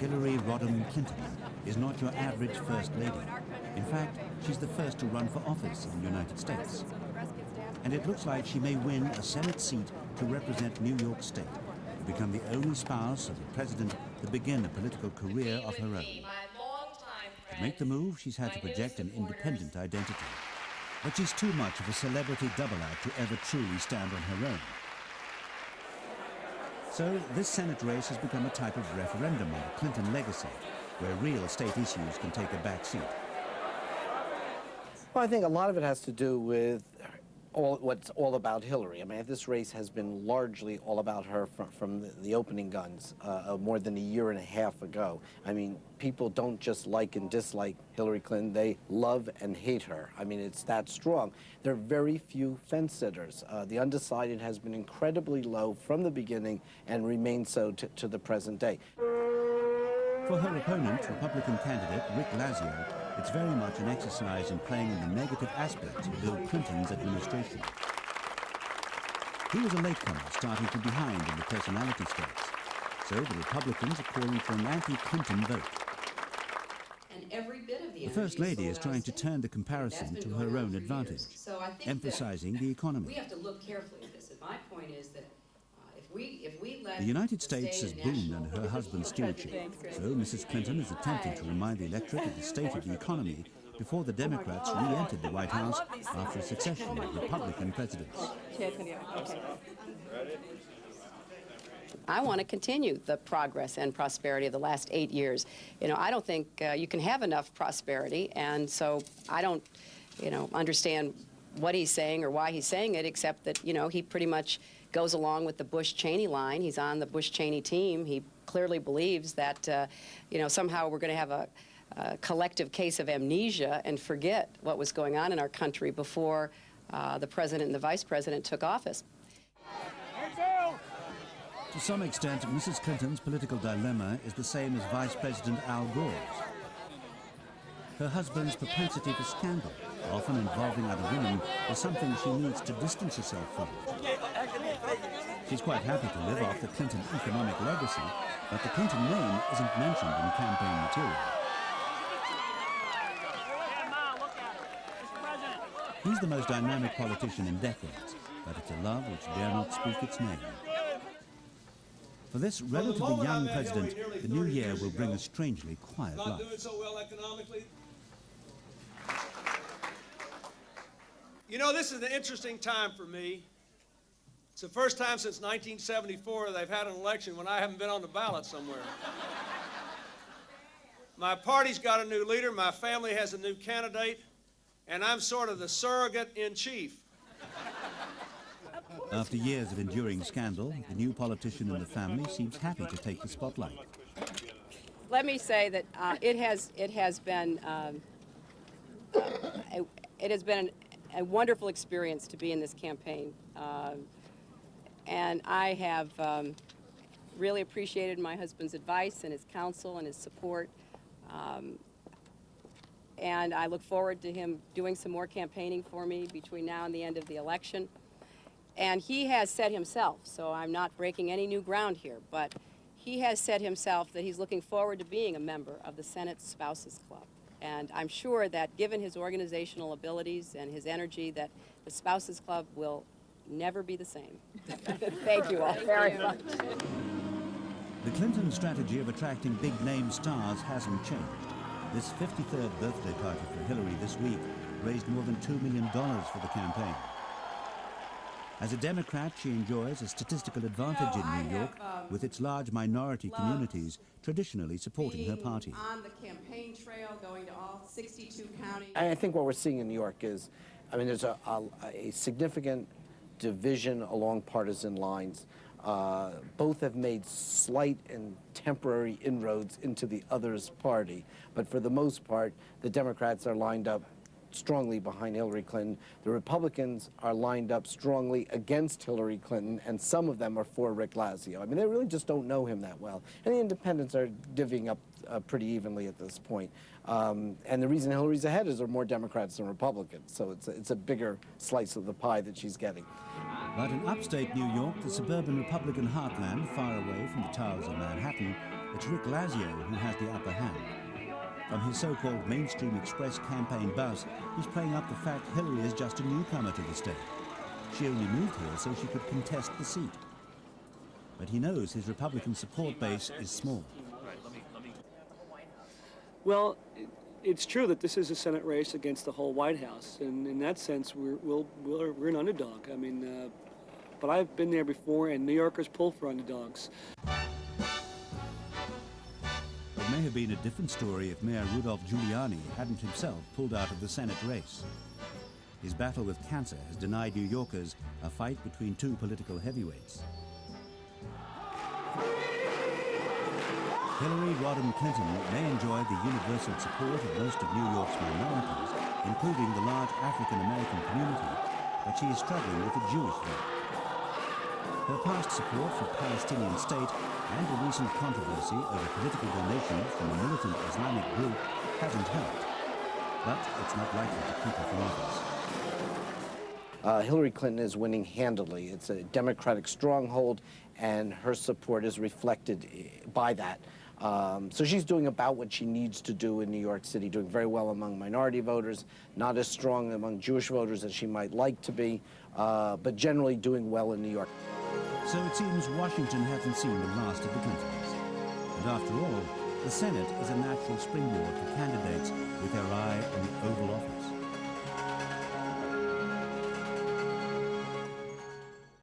Hillary Rodham Clinton is not your average First Lady. In fact, she's the first to run for office in the United States. And it looks like she may win a Senate seat to represent New York State, to become the only spouse of a president to begin a political career of her own. To make the move, she's had to project an independent identity. But she's too much of a celebrity double act to ever truly stand on her own. So this Senate race has become a type of referendum on the Clinton legacy, where real state issues can take a back seat. Well, I think a lot of it has to do with what's all about Hillary. I mean, this race has been largely all about her from the opening guns more than a year and a half ago. I mean, people don't just like and dislike Hillary Clinton, they love and hate her. I mean, it's that strong. There are very few fence sitters. The undecided has been incredibly low from the beginning and remains so to the present day. For her opponent, Republican candidate Rick Lazio, it's very much an exercise in playing in the negative aspects of Bill Clinton's administration. He was a latecomer, starting from behind in the personality stakes. So the Republicans are calling for an anti-Clinton vote. And every bit of the First Lady is trying to turn the comparison to her own advantage, emphasizing the economy. We have to look carefully at this. And my point is that if we let the United States has boomed under her husband's stewardship, so Mrs. Clinton is attempting to remind the electorate of the state of the economy before the Democrats re-entered the White House after a succession of Republican presidents. I want to continue the progress and prosperity of the last 8 years. You know, I don't think you can have enough prosperity, and so I don't, understand what he's saying or why he's saying it, except that, he pretty much goes along with the Bush-Cheney line. He's on the Bush-Cheney team. He clearly believes that, somehow we're going to have a collective case of amnesia and forget what was going on in our country before the president and the vice president took office. To some extent, Mrs. Clinton's political dilemma is the same as Vice President Al Gore's. Her husband's propensity for scandal, often involving other women, is something she needs to distance herself from. She's quite happy to live off the Clinton economic legacy, but the Clinton name isn't mentioned in campaign material. He's the most dynamic politician in decades, but it's a love which dare not speak its name. For this relatively young president, the new year will bring a strangely quiet life. Not doing so well economically. This is an interesting time for me. It's the first time since 1974 they've had an election when I haven't been on the ballot somewhere. My party's got a new leader, my family has a new candidate, and I'm sort of the surrogate in chief. After years of enduring scandal, the new politician in the family seems happy to take the spotlight. Let me say that it has been a wonderful experience to be in this campaign, and I have really appreciated my husband's advice and his counsel and his support, and I look forward to him doing some more campaigning for me between now and the end of the election. And he has said himself, so I'm not breaking any new ground here, but he has said himself that he's looking forward to being a member of the Senate Spouses Club. And I'm sure that given his organizational abilities and his energy, that the Spouses Club will never be the same. Thank you all very much. The Clinton strategy of attracting big-name stars hasn't changed. This 53rd birthday party for Hillary this week raised more than $2 million for the campaign. As a Democrat, she enjoys a statistical advantage in New York, with its large minority communities traditionally supporting her party. On the campaign trail, going to all 62 counties. I think what we're seeing in New York is, there's a significant division along partisan lines. Both have made slight and temporary inroads into the other's party, but for the most part, the Democrats are lined up strongly behind Hillary Clinton. The Republicans are lined up strongly against Hillary Clinton, and some of them are for Rick Lazio. They really just don't know him that well. And the independents are divvying up pretty evenly at this point. And the reason Hillary's ahead is there are more Democrats than Republicans, so it's a bigger slice of the pie that she's getting. But in upstate New York, the suburban Republican heartland, far away from the towers of Manhattan, It's Rick Lazio who has the upper hand. From his so-called mainstream express campaign buzz, he's playing up the fact Hillary is just a newcomer to the state. She only moved here so she could contest the seat. But he knows his Republican support base is small. Well, it's true that this is a Senate race against the whole White House, and in that sense, we're an underdog. I mean, but I've been there before, and New Yorkers pull for underdogs. It may have been a different story if Mayor Rudolph Giuliani hadn't himself pulled out of the Senate race. His battle with cancer has denied New Yorkers a fight between two political heavyweights. Hillary Rodham Clinton may enjoy the universal support of most of New York's minorities, including the large African-American community, but she is struggling with the Jewish vote. Her past support for Palestinian state and a recent controversy over political donations from a militant Islamic group hasn't helped, but it's not likely to keep her from office. Hillary Clinton is winning handily. It's a Democratic stronghold, and her support is reflected by that. So she's doing about what she needs to do in New York City, doing very well among minority voters, not as strong among Jewish voters as she might like to be, but generally doing well in New York. So it seems Washington hasn't seen the last of the Clintons. And after all, the Senate is a natural springboard for candidates with their eye on the Oval Office.